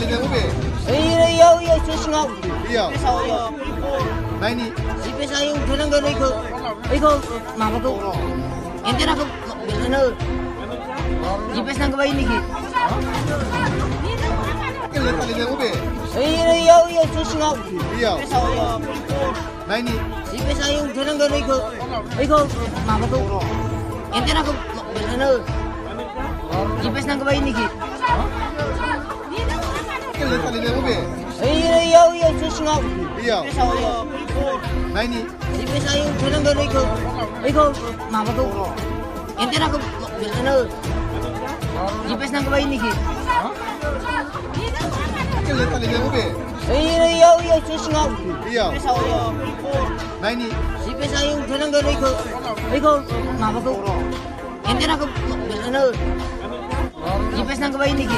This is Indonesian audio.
Kalian ube. Iyo susngok. Iya. Sayo. Nah ini. Sipe sayo ganang ganang iko mama ko. Ente na ko ano. Jipes nang kabay niki. Kalian ube. Iyo susngok. Iya. Sayo. Nah ini. Sipe sayo ganang ganang iko mama ko. Ente na ko ano. Jipes nang kabay niki. Kalian ube. Iyo susngok. Iya. Sayo. Nah ini. Sipe sayo ganang ganang iko mama ko. Ente na ko ano. Jipes nang kabay niki. Kalian ube. Iyo susngok. Iya. Sayo. Nah ini. Sipe sayo ganang ganang iko mama ko. Ente na ko ano. Jipes nang kabay niki.